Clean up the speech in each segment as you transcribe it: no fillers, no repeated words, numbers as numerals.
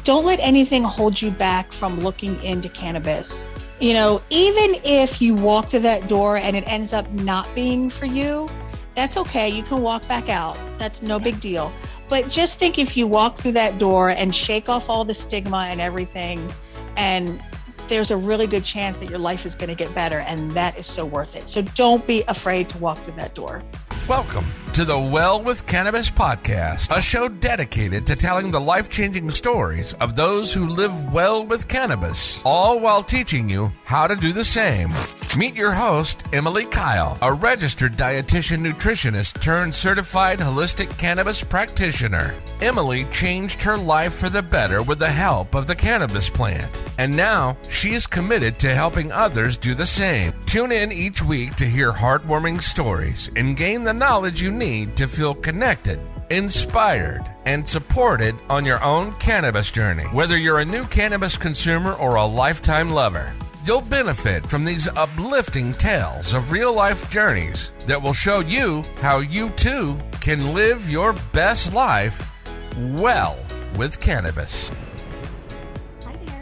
don't let anything hold you back from looking into cannabis. You know, even if you walk through that door and it ends up not being for you, that's okay. You can walk back out. That's no big deal. But just think, if you walk through that door and shake off all the stigma and everything, and there's a really good chance that your life is going to get better, and that is so worth it. So don't be afraid to walk through that door. Welcome to the Well with Cannabis podcast, a show dedicated to telling the life-changing stories of those who live well with cannabis, all while teaching you how to do the same. Meet your host, Emily Kyle, a registered dietitian nutritionist turned certified holistic cannabis practitioner. Emily changed her life for the better with the help of the cannabis plant, and now she is committed to helping others do the same. Tune in each week to hear heartwarming stories and gain the knowledge you need to feel connected, inspired, and supported on your own cannabis journey. Whether you're a new cannabis consumer or a lifetime lover, you'll benefit from these uplifting tales of real-life journeys that will show you how you too can live your best life well with cannabis.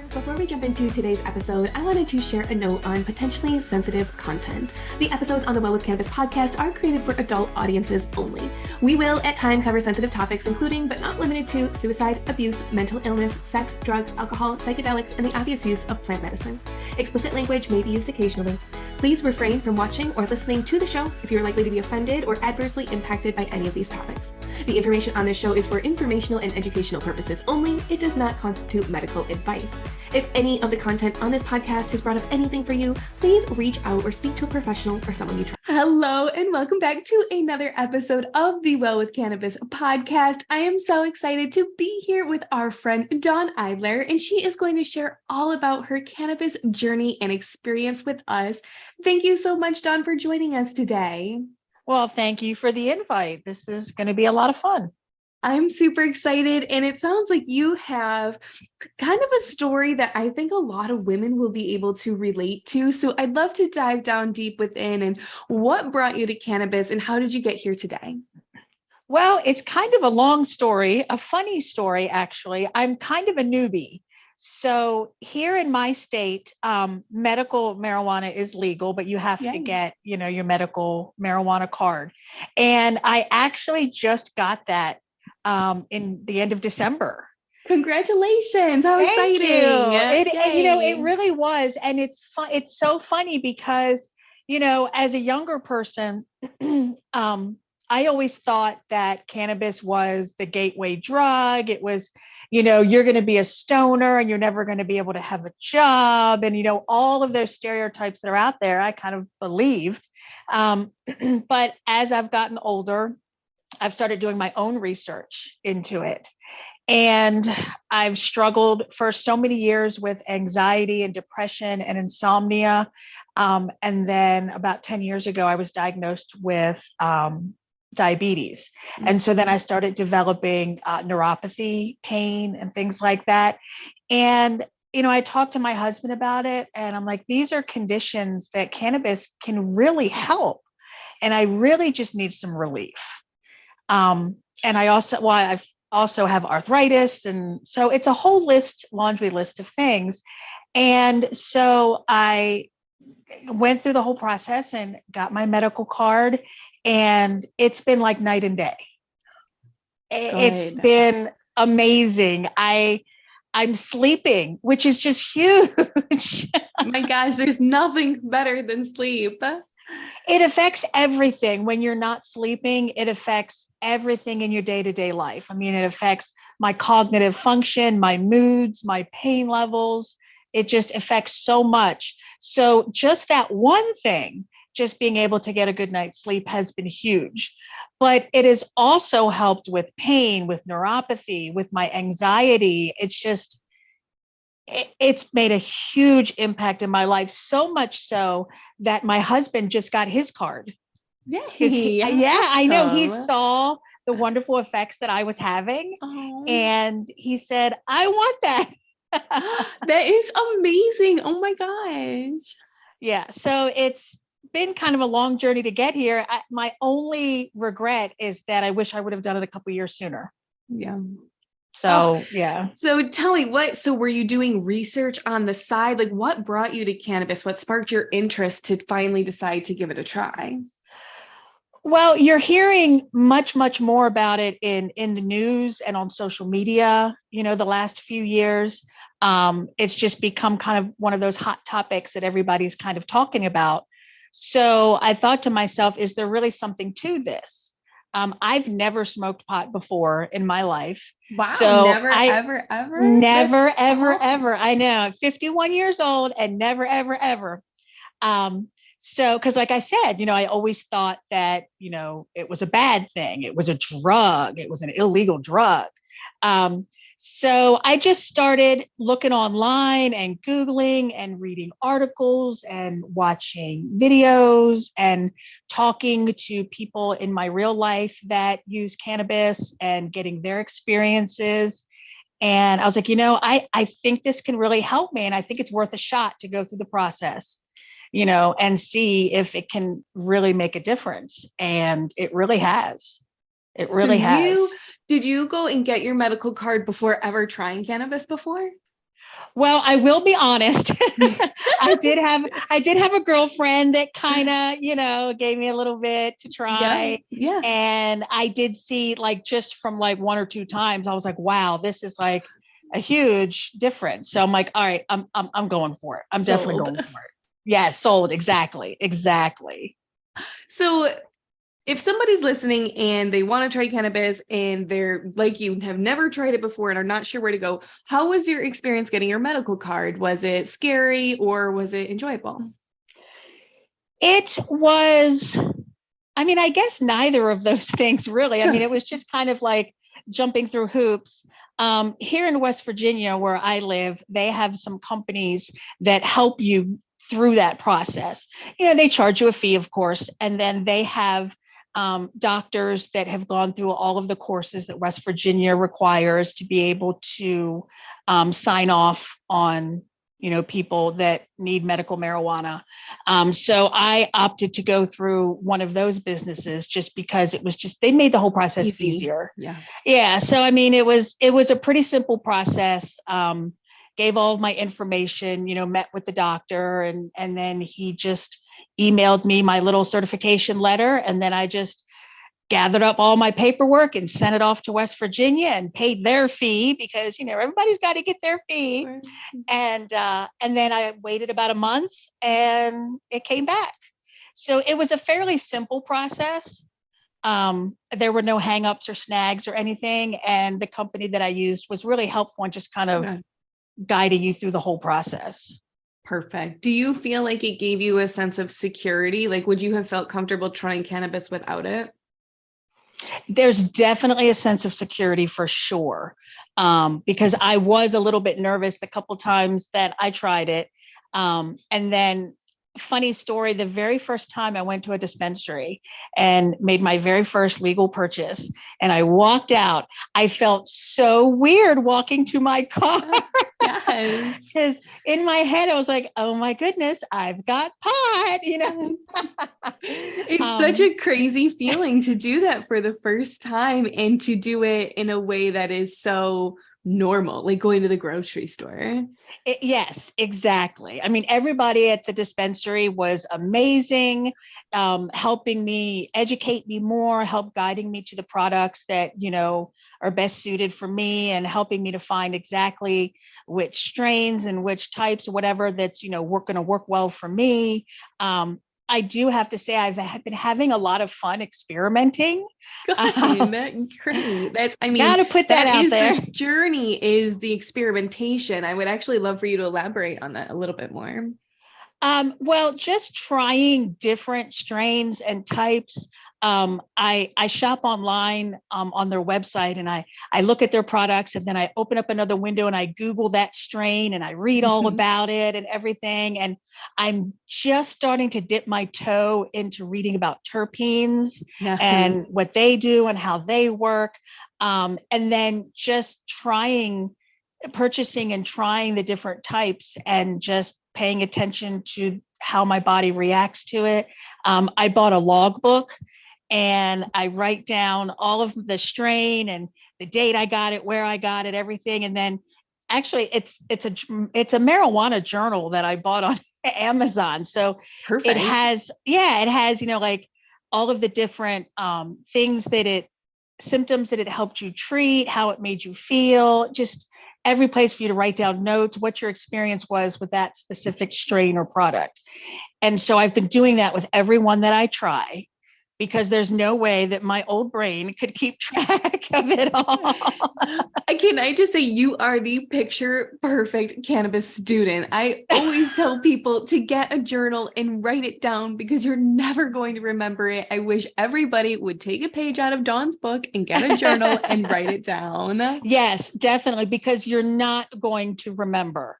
Before we jump into today's episode, I wanted to share a note on potentially sensitive content. The episodes on the Well with Cannabis podcast are created for adult audiences only. We will at times cover sensitive topics, including but not limited to suicide, abuse, mental illness, sex, drugs, alcohol, psychedelics, and the obvious use of plant medicine. Explicit language may be used occasionally. Please refrain from watching or listening to the show if you're likely to be offended or adversely impacted by any of these topics. The information on this show is for informational and educational purposes only. It does not constitute medical advice. If any of the content on this podcast has brought up anything for you, please reach out or speak to a professional or someone you trust. Hello, and welcome back to another episode of the Well with Cannabis podcast. I am so excited to be here with our friend Dawn Eyler, and she is going to share all about her cannabis journey and experience with us. Thank you so much, Dawn, for joining us today. Well, thank you for the invite. This is going to be a lot of fun. I'm super excited, and it sounds like you have kind of a story that I think a lot of women will be able to relate to. So I'd love to dive down deep within and what brought you to cannabis and how did you get here today? Well, it's kind of a long story, a funny story, actually. I'm kind of a newbie. So here in my state, medical marijuana is legal, but you have to get, your medical marijuana card. And I actually just got that in the end of December. Congratulations. How exciting. It really was. And it's so funny because, as a younger person, I always thought that cannabis was the gateway drug. It was, you're going to be a stoner and you're never going to be able to have a job. And, all of those stereotypes that are out there, I kind of believed. But as I've gotten older, I've started doing my own research into it. And I've struggled for so many years with anxiety and depression and insomnia. And then about 10 years ago, I was diagnosed with diabetes. And so then I started developing neuropathy, pain, and things like that. And, I talked to my husband about it, and I'm like, these are conditions that cannabis can really help. And I really just need some relief. And I also have arthritis. And so it's a whole laundry list of things. And so I went through the whole process and got my medical card, and it's been like night and day. It's been amazing. I'm sleeping, which is just huge. My gosh, there's nothing better than sleep. It affects everything. When you're not sleeping, it affects everything in your day-to-day life. I mean, it affects my cognitive function, my moods, my pain levels. It just affects so much. So just that one thing, just being able to get a good night's sleep, has been huge. But it has also helped with pain, with neuropathy, with my anxiety. It's made a huge impact in my life, so much so that my husband just got his card. I know. He saw the wonderful effects that I was having. And he said, I want that. That is amazing. Oh my gosh. Yeah. So it's been kind of a long journey to get here. My only regret is that I wish I would have done it a couple of years sooner. Yeah. So, yeah. So tell me so were you doing research on the side? Like what brought you to cannabis? What sparked your interest to finally decide to give it a try? Well, you're hearing much, much more about it in the news and on social media, the last few years. It's just become kind of one of those hot topics that everybody's kind of talking about. So I thought to myself, is there really something to this? I've never smoked pot before in my life. Wow. So never, ever, ever? never, ever, ever. I know, 51 years old and never, ever, ever. So, because like I said, I always thought that, it was a bad thing. It was a drug. It was an illegal drug. So I just started looking online and Googling and reading articles and watching videos and talking to people in my real life that use cannabis and getting their experiences. And I was like, I think this can really help me. And I think it's worth a shot to go through the process, and see if it can really make a difference. And it really has. It really has. Did you go and get your medical card before ever trying cannabis before? Well, I will be honest. I did have a girlfriend that kind of, gave me a little bit to try. Yeah. And I did see just from one or two times, I was like, wow, this is like a huge difference. So I'm like, all right, I'm going for it. I'm definitely going for it. Yeah, sold. Exactly. So if somebody's listening and they want to try cannabis and they're like you have never tried it before and are not sure where to go, how was your experience getting your medical card? Was it scary or was it enjoyable? It was, I guess neither of those things really. It was just kind of like jumping through hoops. Here in West Virginia, where I live, they have some companies that help you through that process. They charge you a fee, of course, and then they have doctors that have gone through all of the courses that West Virginia requires to be able to sign off on, people that need medical marijuana. So I opted to go through one of those businesses just because they made the whole process easier. Yeah. Yeah. So, it was a pretty simple process. Gave all of my information, met with the doctor, and then he just emailed me my little certification letter. And then I just gathered up all my paperwork and sent it off to West Virginia and paid their fee because, everybody's got to get their fee. Right. And then I waited about a month and it came back. So it was a fairly simple process. There were no hangups or snags or anything. And the company that I used was really helpful and just kind of guiding you through the whole process. Perfect. Do you feel like it gave you a sense of security? Like, would you have felt comfortable trying cannabis without it? There's definitely a sense of security for sure. Because I was a little bit nervous the couple times that I tried it. And then funny story, the very first time I went to a dispensary and made my very first legal purchase and I walked out, I felt so weird walking to my car. Yes. Because in my head, I was like, oh my goodness, I've got pot, It's such a crazy feeling to do that for the first time and to do it in a way that is so normal, like going to the grocery store. Yes, exactly. Everybody at the dispensary was amazing, helping me educate me more, help guiding me to the products that, are best suited for me and helping me to find exactly which strains and which types, whatever that's, going to work well for me. I do have to say I've been having a lot of fun experimenting. Great. Gotta put that out there. The journey is the experimentation. I would actually love for you to elaborate on that a little bit more. Well, just trying different strains and types. I shop online on their website and I look at their products and then I open up another window and I Google that strain and I read all about it and everything. And I'm just starting to dip my toe into reading about terpenes and what they do and how they work. And then just purchasing and trying the different types and just paying attention to how my body reacts to it. I bought a logbook and I write down all of the strain and the date I got it, where I got it, everything. And then actually it's a marijuana journal that I bought on Amazon. So Perfect. it has, like all of the different things symptoms that it helped you treat, how it made you feel, just every place for you to write down notes, what your experience was with that specific strain or product. And so I've been doing that with everyone that I try, because there's no way that my old brain could keep track of it all. Can I just say, you are the picture perfect cannabis student. I always tell people to get a journal and write it down, because you're never going to remember it. I wish everybody would take a page out of Dawn's book and get a journal and write it down. Yes, definitely, because you're not going to remember.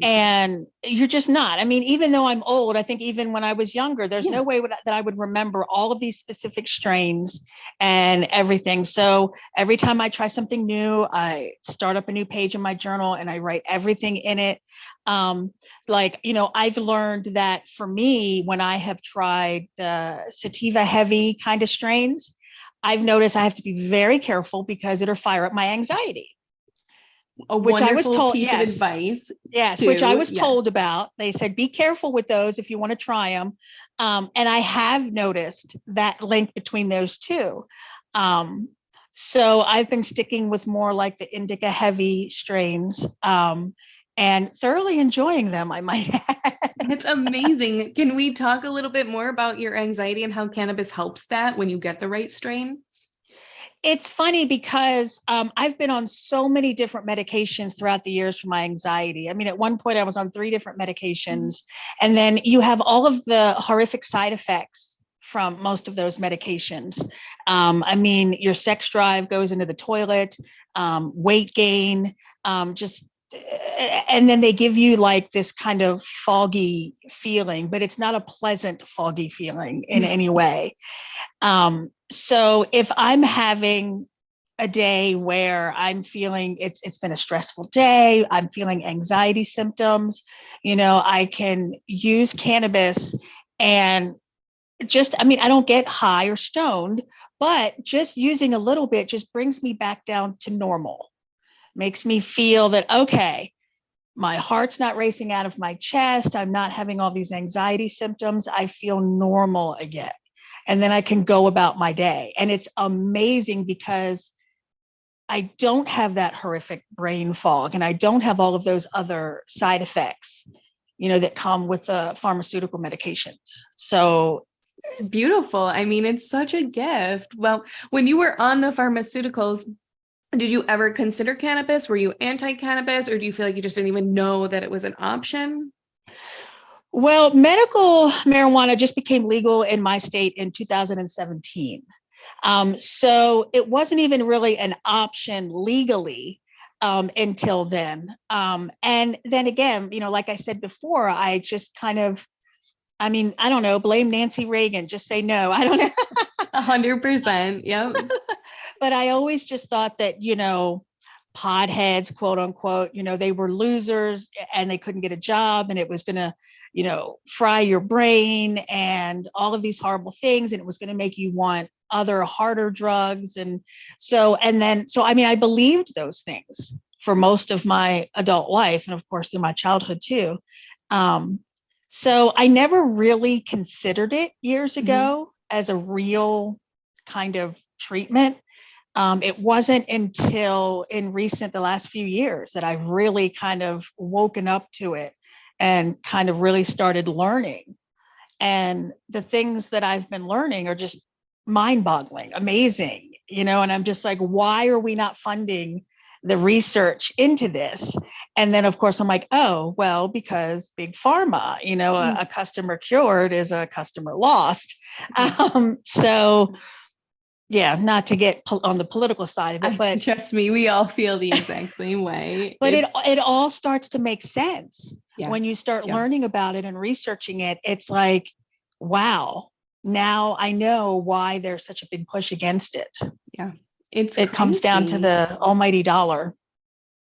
And you're just not. I mean, even though I'm old, I think even when I was younger, there's no way that I would remember all of these specific strains and everything. So every time I try something new, I start up a new page in my journal and I write everything in it. I've learned that for me, when I have tried the sativa heavy kind of strains, I've noticed I have to be very careful because it'll fire up my anxiety. Which I was told, piece of advice. Yes, which I was told about. They said, be careful with those if you want to try them. And I have noticed that link between those two. So I've been sticking with more like the indica heavy strains and thoroughly enjoying them, I might add. It's amazing. Can we talk a little bit more about your anxiety and how cannabis helps that when you get the right strain? It's funny because I've been on so many different medications throughout the years for my anxiety. I mean, at one point I was on 3 different medications, and then you have all of the horrific side effects from most of those medications. I mean, your sex drive goes into the toilet, weight gain, and then they give you like this kind of foggy feeling, but it's not a pleasant foggy feeling in any way. So if I'm having a day where I'm feeling it's been a stressful day, I'm feeling anxiety symptoms, I can use cannabis and I don't get high or stoned, but just using a little bit just brings me back down to normal, makes me feel that, okay, my heart's not racing out of my chest. I'm not having all these anxiety symptoms. I feel normal again. And then I can go about my day. And it's amazing because I don't have that horrific brain fog and I don't have all of those other side effects, that come with the pharmaceutical medications. So it's beautiful. I mean, it's such a gift. Well, when you were on the pharmaceuticals, did you ever consider cannabis? Were you anti-cannabis, or do you feel like you just didn't even know that it was an option? Well, medical marijuana just became legal in my state in 2017. So it wasn't even really an option legally until then. And then again, like I said before, I just kind of, I don't know, blame Nancy Reagan, just say no. I don't know. 100%. Yeah. But I always just thought that, potheads, quote unquote, they were losers and they couldn't get a job and it was going to, fry your brain and all of these horrible things. And it was going to make you want other harder drugs. And so I believed those things for most of my adult life. And of course, in my childhood too. So I never really considered it years ago as a real kind of treatment. It wasn't until the last few years that I've really kind of woken up to it and kind of really started learning. And the things that I've been learning are just mind-boggling, amazing, and I'm just like, why are we not funding the research into this? And then of course I'm like, oh, well, because big pharma, a customer cured is a customer lost. So yeah, not to get on the political side of it, but trust me, we all feel the exact same way. But it all starts to make sense when you start learning about it and researching it. It's like, wow, now I know why there's such a big push against it. Yeah, it comes down to the almighty dollar.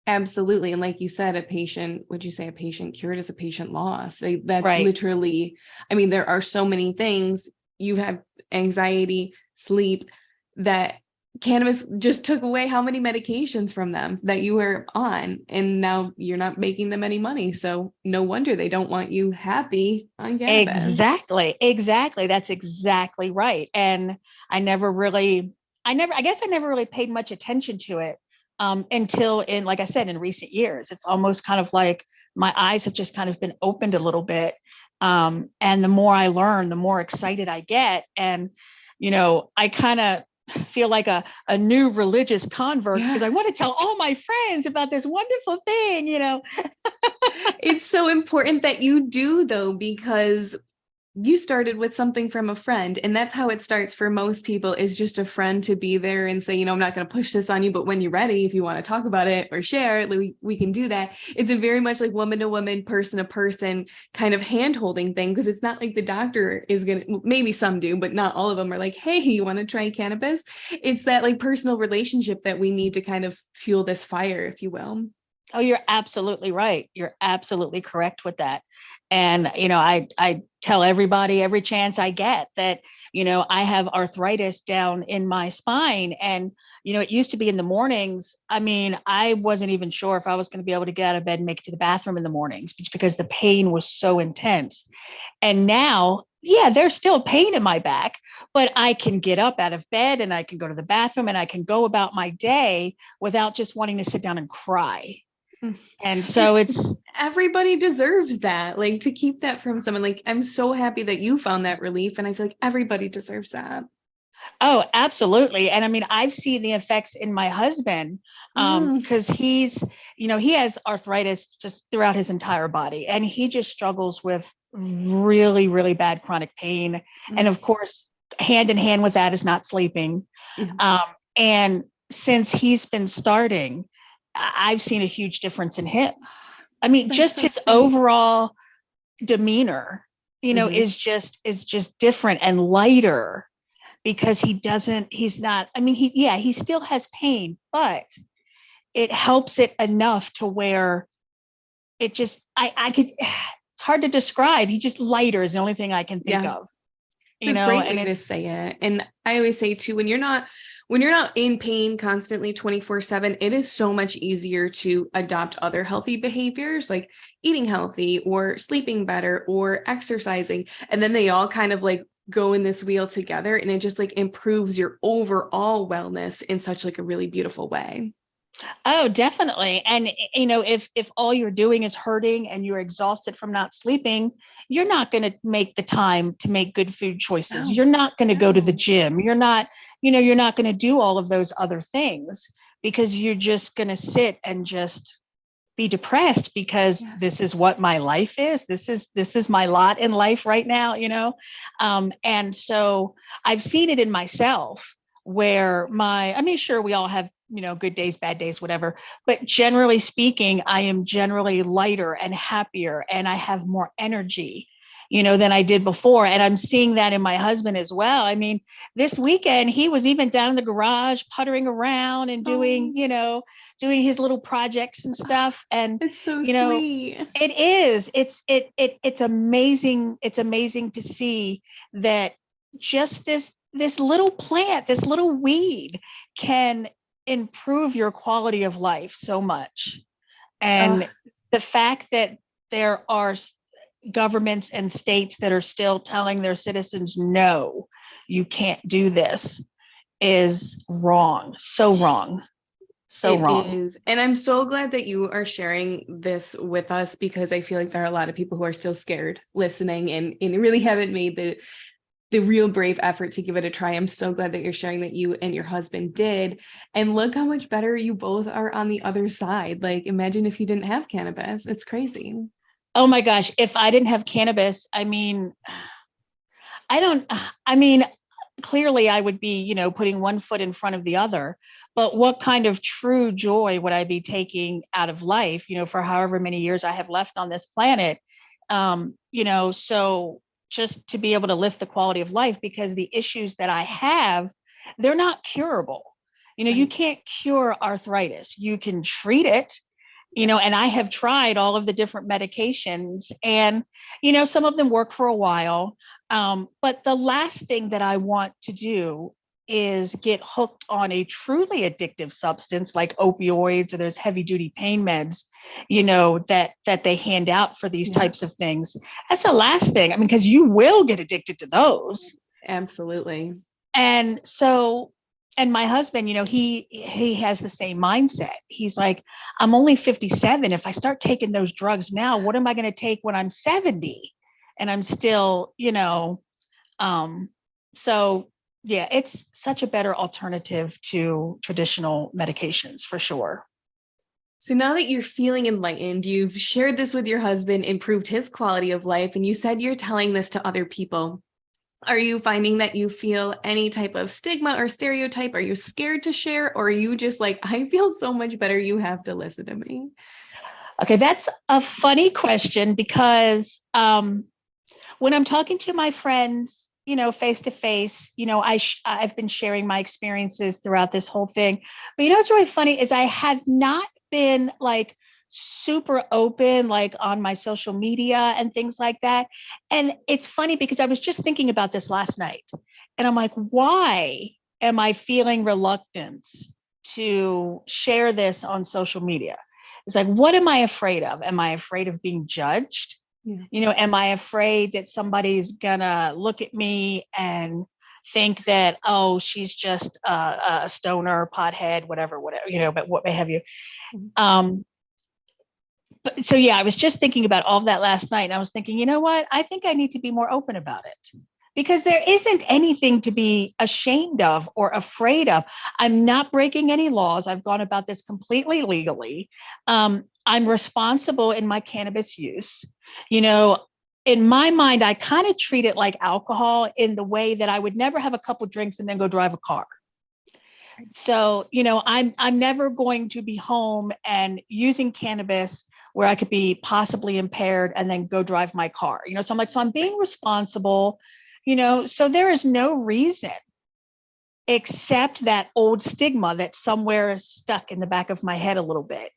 Absolutely. And like you said, a patient cured is a patient lost. That's right. Literally, there are so many things. You have anxiety sleep, that cannabis just took away how many medications from them that you were on, and now you're not making them any money. So no wonder they don't want you happy on cannabis. Exactly. That's exactly right. And I guess I never really paid much attention to it until like I said, in recent years. It's almost kind of like my eyes have just kind of been opened a little bit. And the more I learn, the more excited I get. And, I kind of feel like a new religious convert because I want to tell all my friends about this wonderful thing, It's so important that you do, though, because you started with something from a friend, and that's how it starts for most people, is just a friend to be there and say, I'm not going to push this on you, but when you're ready, if you want to talk about it or share it, we can do that. It's a very much like woman to woman, person to person kind of hand holding thing, because it's not like the doctor is going to, maybe some do, but not all of them are like, hey, you want to try cannabis? It's that like personal relationship that we need to kind of fuel this fire, if you will. Oh, you're absolutely right. You're absolutely correct with that. And, I tell everybody every chance I get that, I have arthritis down in my spine. And, it used to be in the mornings. I mean, I wasn't even sure if I was going to be able to get out of bed and make it to the bathroom in the mornings because the pain was so intense. And now, yeah, there's still pain in my back, but I can get up out of bed and I can go to the bathroom and I can go about my day without just wanting to sit down and cry. And so everybody deserves that, like to keep that from someone. Like, I'm so happy that you found that relief, and I feel like everybody deserves that. Oh, absolutely. And I mean, I've seen the effects in my husband because he has arthritis just throughout his entire body, and he just struggles with really, really bad chronic pain. And of course, hand in hand with that is not sleeping. And since he's been starting, I've seen a huge difference in him. I mean, that's just so his sweet. Overall demeanor, is just different and lighter because he's not, I mean, he still has pain, but it helps it enough to where it just, it's hard to describe. He just lighter is the only thing I can think of. It's a great way to say it. And I always say too, when you're not in pain constantly 24/7, it is so much easier to adopt other healthy behaviors like eating healthy or sleeping better or exercising. And then they all kind of like go in this wheel together, and it just like improves your overall wellness in such like a really beautiful way. Oh, definitely. And, if all you're doing is hurting and you're exhausted from not sleeping, you're not going to make the time to make good food choices. You're not going to go to the gym. You're not going to do all of those other things because you're just going to sit and just be depressed because this is what my life is. This is my lot in life right now, and so I've seen it in myself where sure, we all have, good days, bad days, whatever. But generally speaking, I am generally lighter and happier, and I have more energy, than I did before. And I'm seeing that in my husband as well. I mean, this weekend, he was even down in the garage, puttering around and doing his little projects and stuff. And it's so sweet. It is. It's amazing. It's amazing to see that just this little plant, this little weed can improve your quality of life so much. And the fact that there are governments and states that are still telling their citizens, no, you can't do this, is wrong. So wrong. So wrong. It is. And I'm so glad that you are sharing this with us, because I feel like there are a lot of people who are still scared listening and really haven't made the real brave effort to give it a try. I'm so glad that you're sharing that you and your husband did. And look how much better you both are on the other side. Like, imagine if you didn't have cannabis. It's crazy. Oh my gosh. If I didn't have cannabis, clearly I would be, putting one foot in front of the other, but what kind of true joy would I be taking out of life, for however many years I have left on this planet? So just to be able to lift the quality of life, because the issues that I have, they're not curable. Right. You can't cure arthritis. You can treat it, and I have tried all of the different medications, and, some of them work for a while. But the last thing that I want to do is get hooked on a truly addictive substance like opioids or there's heavy duty pain meds, that they hand out for these types of things. That's the last thing. I mean, because you will get addicted to those. Absolutely. And so, and my husband, he has the same mindset. He's like, I'm only 57. If I start taking those drugs now, what am I going to take when I'm 70? And I'm still, so yeah, it's such a better alternative to traditional medications for sure. So now that you're feeling enlightened, you've shared this with your husband, improved his quality of life, and you said you're telling this to other people. Are you finding that you feel any type of stigma or stereotype? Are you scared to share? Or are you just like, I feel so much better, you have to listen to me? Okay, that's a funny question because when I'm talking to my friends, face to face, I've been sharing my experiences throughout this whole thing. But what's really funny is I have not been like super open, like on my social media and things like that. And it's funny because I was just thinking about this last night and I'm like, why am I feeling reluctant to share this on social media? It's like, what am I afraid of? Am I afraid of being judged? Yeah. Am I afraid that somebody's gonna look at me and think that, oh, she's just a stoner, pothead, whatever, but what may have you. But so, yeah, I was just thinking about all of that last night and I was thinking, you know what? I think I need to be more open about it because there isn't anything to be ashamed of or afraid of. I'm not breaking any laws. I've gone about this completely legally. I'm responsible in my cannabis use. In my mind, I kind of treat it like alcohol in the way that I would never have a couple drinks and then go drive a car. So, I'm never going to be home and using cannabis where I could be possibly impaired and then go drive my car. So I'm like, so I'm being responsible, so there is no reason except that old stigma that somewhere is stuck in the back of my head a little bit,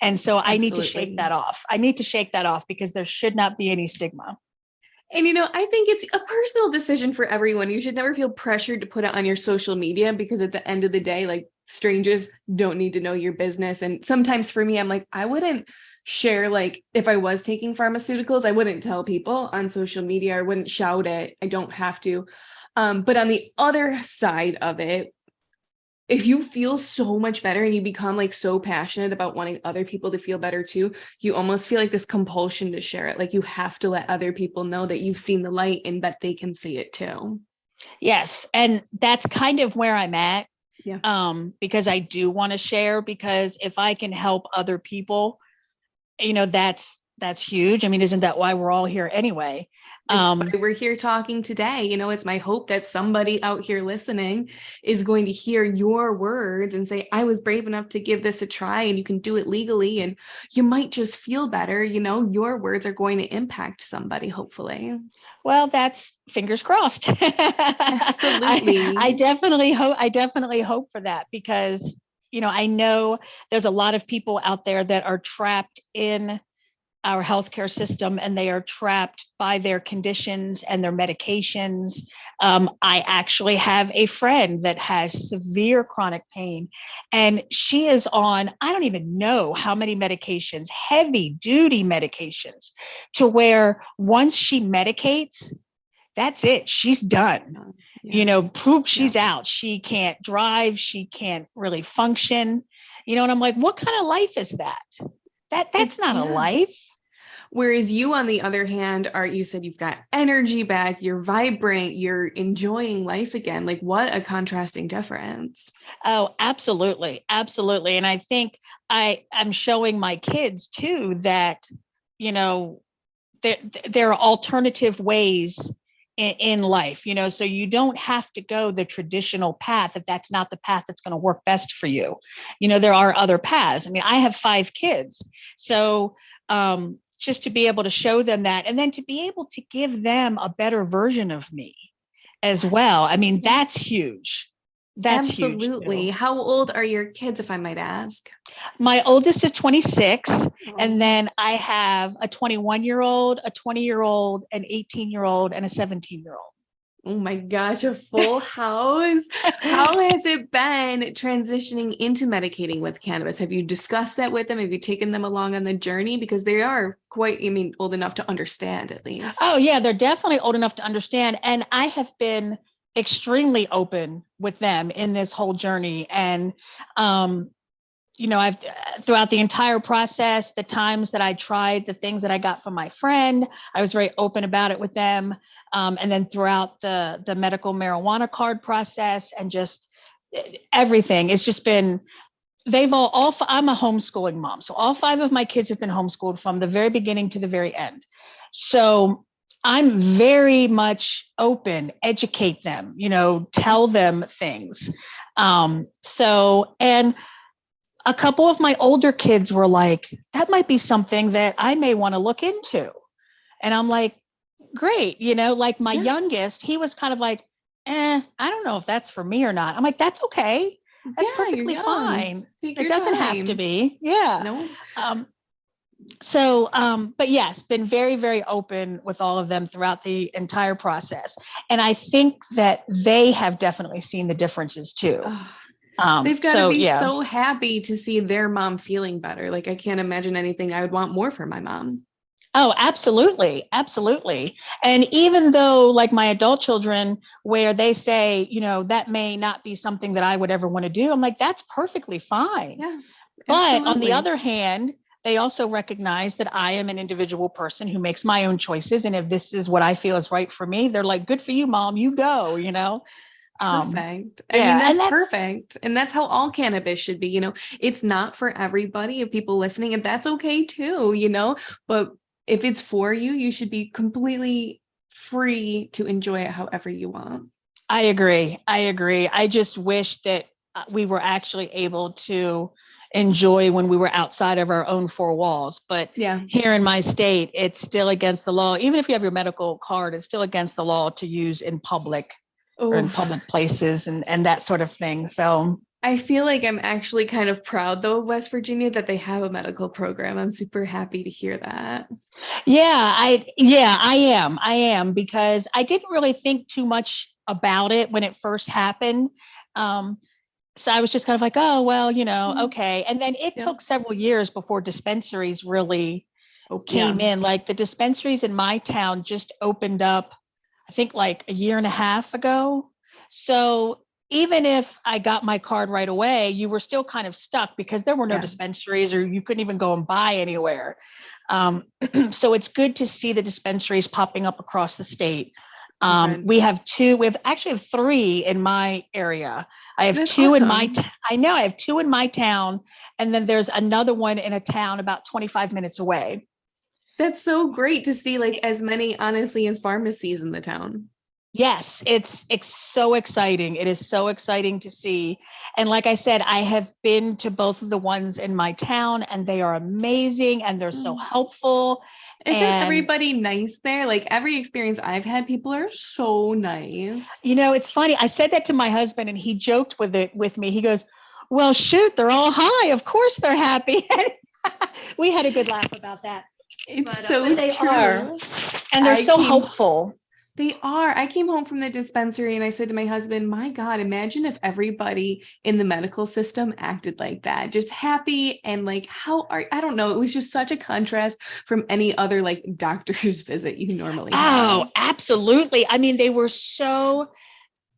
and so I need to shake that off. I need to shake that off because there should not be any stigma. And, I think it's a personal decision for everyone. You should never feel pressured to put it on your social media because at the end of the day, like strangers don't need to know your business. And sometimes for me, I'm like, I wouldn't share, like if I was taking pharmaceuticals, I wouldn't tell people on social media. I wouldn't shout it. I don't have to. But on the other side of it, if you feel so much better and you become like so passionate about wanting other people to feel better too, you almost feel like this compulsion to share it. Like you have to let other people know that you've seen the light and that they can see it too. Yes. And that's kind of where I'm at. Yeah. Because I do want to share, because if I can help other people, that's huge. I mean, isn't that why we're all here anyway? It's why we're here talking today. It's my hope that somebody out here listening is going to hear your words and say, I was brave enough to give this a try, and you can do it legally and you might just feel better. Your words are going to impact somebody, hopefully. Well, that's fingers crossed. Absolutely. I definitely hope for that because, I know there's a lot of people out there that are trapped in our healthcare system and they are trapped by their conditions and their medications. I actually have a friend that has severe chronic pain and she is on, I don't even know how many medications, heavy duty medications, to where once she medicates, that's it. She's done. Yeah. Poop, she's out. She can't drive. She can't really function. And I'm like, what kind of life is that? That's not a life. Whereas you, on the other hand, you said you've got energy back, you're vibrant, you're enjoying life again. Like, what a contrasting difference. Oh, absolutely. Absolutely. And I think I'm showing my kids too that, there are alternative ways in life, so you don't have to go the traditional path if that's not the path that's going to work best for you. There are other paths. I mean, I have 5 kids. So, just to be able to show them that, and then to be able to give them a better version of me as well. I mean, that's huge. That's absolutely huge. How old are your kids, if I might ask? My oldest is 26. And then I have a 21-year-old, a 20-year-old, an 18-year-old, and a 17-year-old. Oh my gosh, a full house. How has it been transitioning into medicating with cannabis? Have you discussed that with them? Have you taken them along on the journey? Because they are quite, old enough to understand at least. Oh yeah, they're definitely old enough to understand. And I have been extremely open with them in this whole journey. And, I've throughout the entire process, the times that I tried the things that I got from my friend, I was very open about it with them. And then throughout the medical marijuana card process and just everything, it's just been, I'm a homeschooling mom. So all 5 of my kids have been homeschooled from the very beginning to the very end. So I'm very much open, educate them, tell them things. And a couple of my older kids were like, that might be something that I may want to look into. And I'm like, great. Like my youngest, he was kind of like, I don't know if that's for me or not. I'm like, that's okay. That's perfectly fine. It doesn't have to be. Yeah. No. But yes, been very, very open with all of them throughout the entire process. And I think that they have definitely seen the differences too. They've got to be so happy to see their mom feeling better. Like, I can't imagine anything I would want more for my mom. Oh, absolutely. Absolutely. And even though like my adult children, where they say, that may not be something that I would ever want to do, I'm like, that's perfectly fine. Yeah, but on the other hand, they also recognize that I am an individual person who makes my own choices. And if this is what I feel is right for me, they're like, good for you, mom, you go, Perfect. That's perfect. And that's how all cannabis should be. It's not for everybody, of people listening, and that's okay too, but if it's for you, you should be completely free to enjoy it however you want. I agree. I just wish that we were actually able to enjoy when we were outside of our own 4 walls. But here in my state, it's still against the law. Even if you have your medical card, it's still against the law to use in public. Or in public places and that sort of thing. So I feel like I'm actually kind of proud though of West Virginia that they have a medical program. I'm super happy to hear that. I am because I didn't really think too much about it when it first happened. So I was just kind of like, oh, well, okay. And then it took several years before dispensaries really came in. Like the dispensaries in my town just opened up, I think like a year and a half ago. So even if I got my card right away, you were still kind of stuck because there were no dispensaries or you couldn't even go and buy anywhere. So it's good to see the dispensaries popping up across the state. We have 2, we actually have 3 in my area. I have That's 2 awesome. I have 2 in my town. And then there's another one in a town about 25 minutes away. That's so great to see, like, as many, honestly, as pharmacies in the town. Yes, it's so exciting. It is so exciting to see. And like I said, I have been to both of the ones in my town and they are amazing and they're so helpful. Isn't everybody nice there? Like every experience I've had, people are so nice. It's funny. I said that to my husband and he joked with me. He goes, well, shoot, they're all high. Of course they're happy. We had a good laugh about that. They true. Are. And they're so helpful. They are. I came home from the dispensary and I said to my husband, my God, imagine if everybody in the medical system acted like that, just happy and like, I don't know. It was just such a contrast from any other like doctor's visit you normally have. Oh, absolutely. I mean, they were so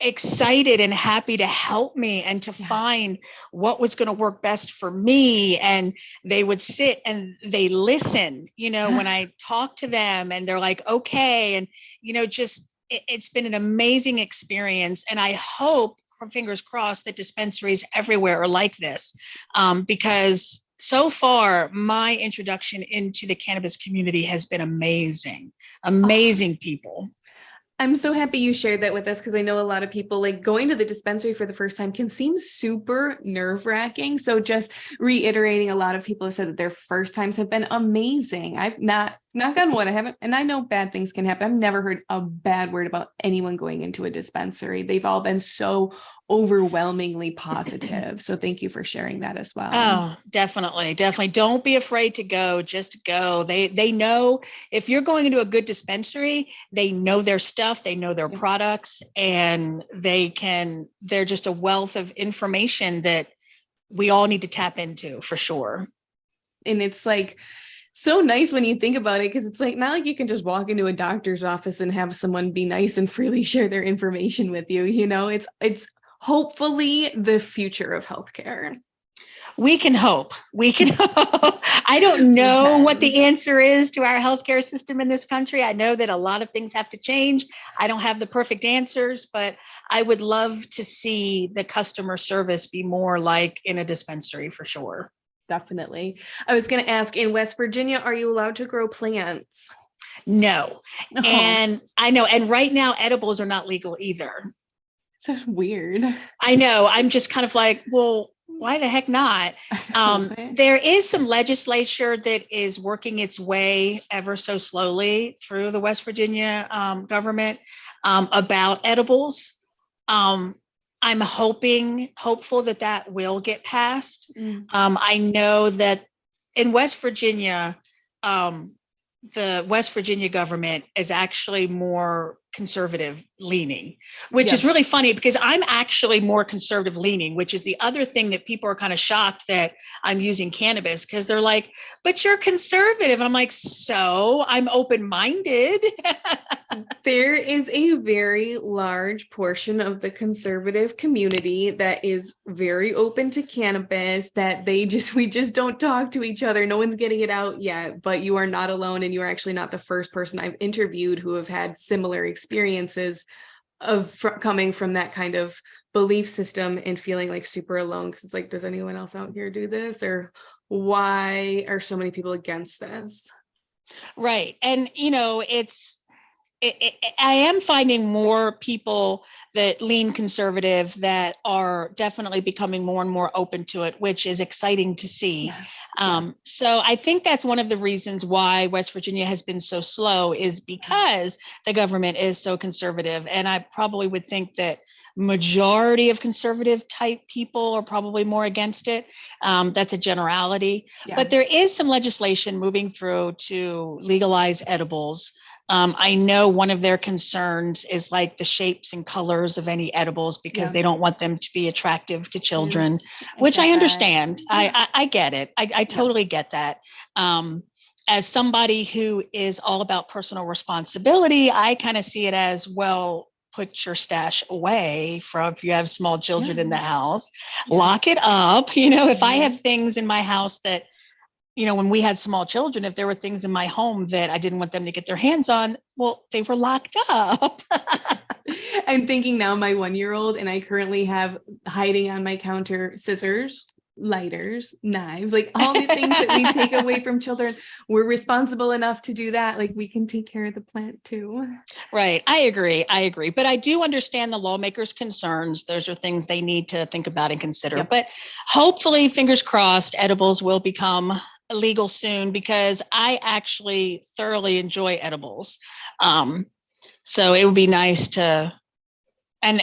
excited and happy to help me and to find what was going to work best for me. And they would sit and they listen, when I talk to them and they're like, okay. And, it's been an amazing experience. And I hope, fingers crossed, that dispensaries everywhere are like this, because so far my introduction into the cannabis community has been amazing people. I'm so happy you shared that with us because I know a lot of people like going to the dispensary for the first time can seem super nerve-wracking. So just reiterating, a lot of people have said that their first times have been amazing. I've not Knock on wood. I haven't, and I know bad things can happen. I've never heard a bad word about anyone going into a dispensary. They've all been so overwhelmingly positive. So thank you for sharing that as well. Oh, definitely. Definitely. Don't be afraid to go. Just go. They know if you're going into a good dispensary, they know their stuff, they know their products, and they're just a wealth of information that we all need to tap into for sure. And it's like so nice when you think about it, because it's like not like you can just walk into a doctor's office and have someone be nice and freely share their information with you. You know, it's hopefully the future of healthcare. We can hope. We can hope. I don't know what the answer is to our healthcare system in this country. I know that a lot of things have to change. I don't have the perfect answers, but I would love to see the customer service be more like in a dispensary for sure. Definitely. I was going to ask, in West Virginia, are you allowed to grow plants? No. Oh. And I know. And right now, edibles are not legal either. So weird. I know. I'm just kind of like, well, why the heck not? There is some legislature that is working its way ever so slowly through the West Virginia government about edibles. I'm hopeful that will get passed. I know that in West Virginia, the West Virginia government is actually more conservative leaning, which is really funny because I'm actually more conservative leaning, which is the other thing that people are kind of shocked that I'm using cannabis, because they're like, but you're conservative. I'm like, so I'm open-minded. There is a very large portion of the conservative community that is very open to cannabis, that we just don't talk to each other. No one's getting it out yet, but you are not alone. And you are actually not the first person I've interviewed who have had similar experiences of coming from that kind of belief system and feeling like super alone. Cause it's like, does anyone else out here do this? Or why are so many people against this? Right. And, you know, I am finding more people that lean conservative that are definitely becoming more and more open to it, which is exciting to see. So I think that's one of the reasons why West Virginia has been so slow, is because the government is so conservative. And I probably would think that majority of conservative type people are probably more against it. That's a generality, but there is some legislation moving through to legalize edibles. I know one of their concerns is like the shapes and colors of any edibles, because they don't want them to be attractive to children, which I understand. I get it. I totally get that. As somebody who is all about personal responsibility, I kind of see it as, well, put your stash away from, if you have small children in the house, lock it up. You know, if I have things in my house that, you know, when we had small children, if there were things in my home that I didn't want them to get their hands on, well, they were locked up. I'm thinking now, my 1-year-old, and I currently have hiding on my counter scissors, lighters, knives, like all the things that we take away from children. We're responsible enough to do that. Like, we can take care of the plant too. Right. I agree. But I do understand the lawmakers' concerns. Those are things they need to think about and consider. But hopefully, fingers crossed, edibles will become illegal soon, because I actually thoroughly enjoy edibles. So it would be nice to, and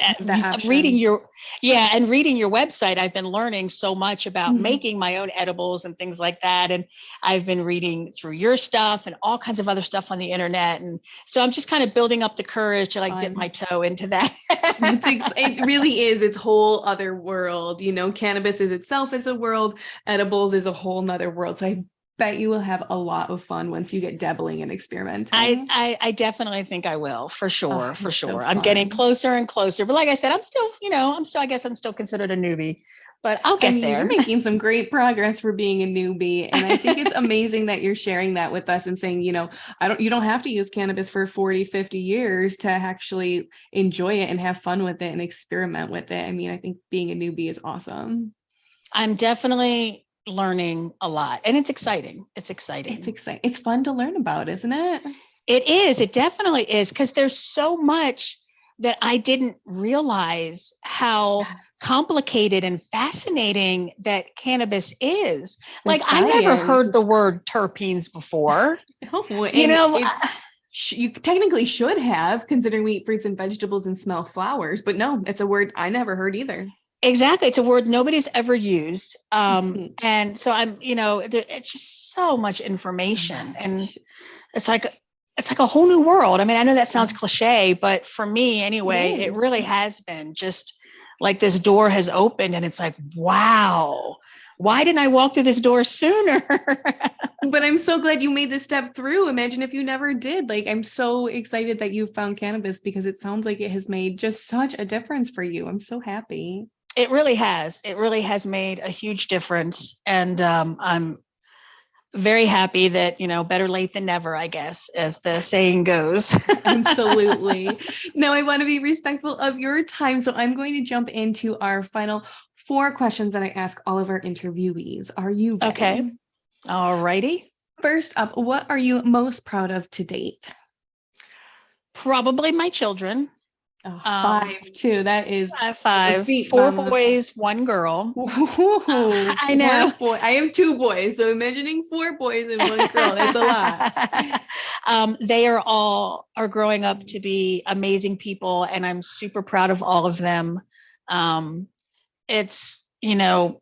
reading your website, I've been learning so much about making my own edibles and things like that. And I've been reading through your stuff and all kinds of other stuff on the internet. And so I'm just kind of building up the courage to like dip my toe into that. It really is its whole other world. You know, cannabis is itself as a world. Edibles is a whole nother world. So I bet you will have a lot of fun once you get dabbling and experimenting. I definitely think I will, for sure. So I'm getting closer and closer. But like I said, I'm still considered a newbie, but I'll get there. You're making some great progress for being a newbie. And I think it's amazing that you're sharing that with us and saying, you know, you don't have to use cannabis for 40, 50 years to actually enjoy it and have fun with it and experiment with it. I mean, I think being a newbie is awesome. I'm definitely learning a lot, and it's exciting. It's fun to learn about, isn't it? It is. It definitely is, because there's so much that I didn't realize how complicated and fascinating that cannabis is. Like, I never heard the word terpenes before. You technically should have, considering we eat fruits and vegetables and smell flowers, but no, it's a word I never heard either. Exactly. It's a word nobody's ever used. And so it's just so much information, and it's like a whole new world. I mean, I know that sounds cliche, but for me anyway, it really has been just like this door has opened, and it's like, wow, why didn't I walk through this door sooner? But I'm so glad you made this step through. Imagine if you never did. Like, I'm so excited that you found cannabis, because it sounds like it has made just such a difference for you. I'm so happy. It really has. It really has made a huge difference. And I'm very happy that, better late than never, I guess, as the saying goes. Absolutely. Now, I want to be respectful of your time. So I'm going to jump into our final 4 questions that I ask all of our interviewees. Are you ready? Okay. All righty. First up, what are you most proud of to date? Probably my children. 5 too. That is 5. 4 boys, 1 girl. I know. I have 2 boys, so imagining 4 boys and 1 girl, that's a lot. They are growing up to be amazing people, and I'm super proud of all of them. It's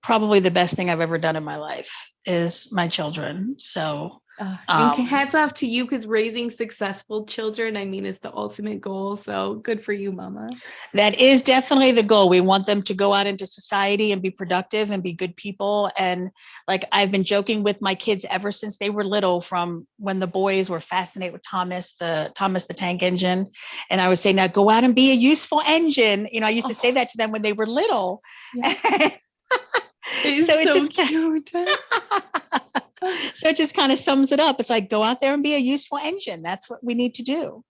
probably the best thing I've ever done in my life is my children. So and hats off to you, because raising successful children, I mean, is the ultimate goal. So good for you, Mama. That is definitely the goal. We want them to go out into society and be productive and be good people. And like, I've been joking with my kids ever since they were little, from when the boys were fascinated with Thomas the Tank Engine. And I would say, now go out and be a useful engine. I used to say that to them when they were little. Yeah. It's so cute. So it just kind of sums it up. It's like, go out there and be a useful engine. That's what we need to do.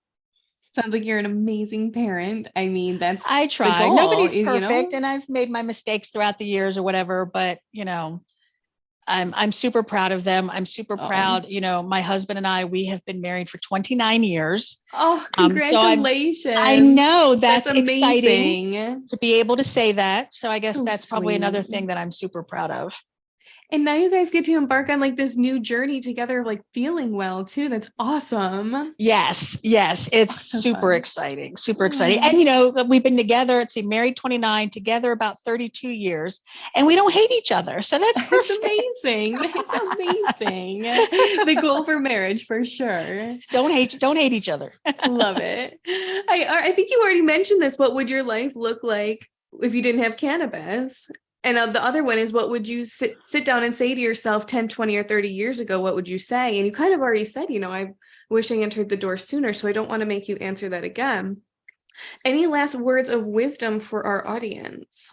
Sounds like you're an amazing parent. I mean, I try. Nobody's perfect, and I've made my mistakes throughout the years or whatever, but I'm super proud of them. I'm super proud. My husband and I, we have been married for 29 years. Oh, congratulations. So I know that's exciting to be able to say that. So I guess that's probably another thing that I'm super proud of. And now you guys get to embark on like this new journey together, like feeling well too. That's awesome. Yes. It's super exciting. And, we've been together, married 29, together about 32 years, and we don't hate each other. So that's perfect. It's amazing. It's amazing. The goal for marriage, for sure. Don't hate each other. Love it. I think you already mentioned this. What would your life look like if you didn't have cannabis? And the other one is, what would you sit down and say to yourself 10, 20, or 30 years ago? What would you say? And you kind of already said, I wish I entered the door sooner, so I don't want to make you answer that again. Any last words of wisdom for our audience?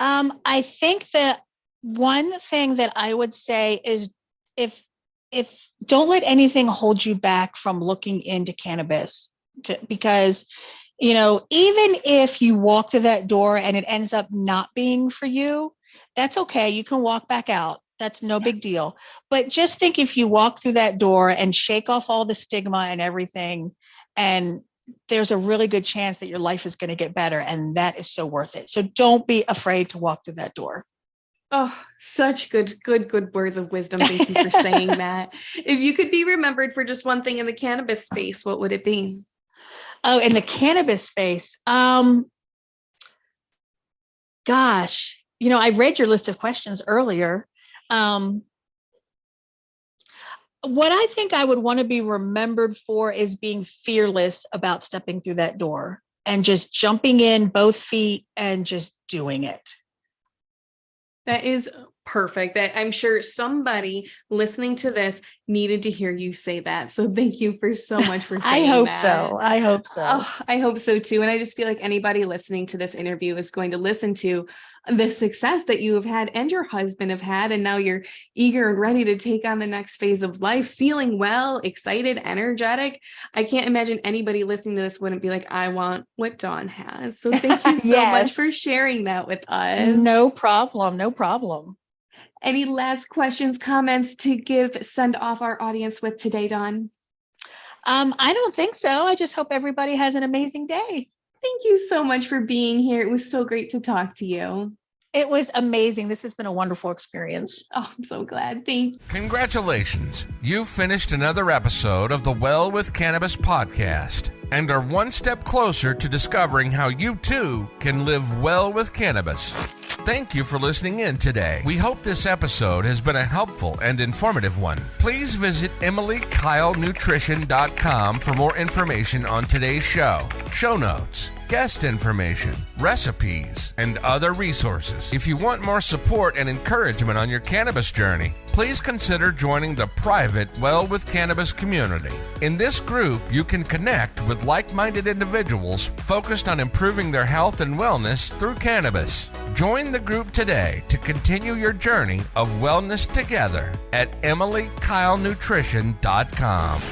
I think that one thing that I would say is, if don't let anything hold you back from looking into cannabis, because even if you walk through that door and it ends up not being for you, that's okay. You can walk back out. That's no big deal. But just think, if you walk through that door and shake off all the stigma and everything, and there's a really good chance that your life is going to get better, and that is so worth it. So don't be afraid to walk through that door. Oh, such good words of wisdom. Thank you for saying that. If you could be remembered for just one thing in the cannabis space, what would it be? Oh, in the cannabis space. Gosh, I read your list of questions earlier. What I think I would want to be remembered for is being fearless about stepping through that door and just jumping in both feet and just doing it. That is perfect. That I'm sure somebody listening to this needed to hear you say that. So thank you so much for saying that. I hope so. Oh, I hope so too. And I just feel like anybody listening to this interview is going to listen to the success that you have had and your husband have had. And now you're eager and ready to take on the next phase of life, feeling well, excited, energetic. I can't imagine anybody listening to this wouldn't be like, I want what Dawn has. So thank you so much for sharing that with us. No problem. Any last questions, comments to send off our audience with today, Dawn? I don't think so. I just hope everybody has an amazing day. Thank you so much for being here. It was so great to talk to you. It was amazing. This has been a wonderful experience. Oh, I'm so glad. Thank you. Congratulations. You've finished another episode of the Well with Cannabis podcast and are one step closer to discovering how you too can live well with cannabis. Thank you for listening in today. We hope this episode has been a helpful and informative one. Please visit EmilyKyleNutrition.com for more information on today's show notes, guest information, recipes, and other resources. If you want more support and encouragement on your cannabis journey, please consider joining the private Well with Cannabis community. In this group, you can connect with like-minded individuals focused on improving their health and wellness through cannabis. Join the group today to continue your journey of wellness together at EmilyKyleNutrition.com.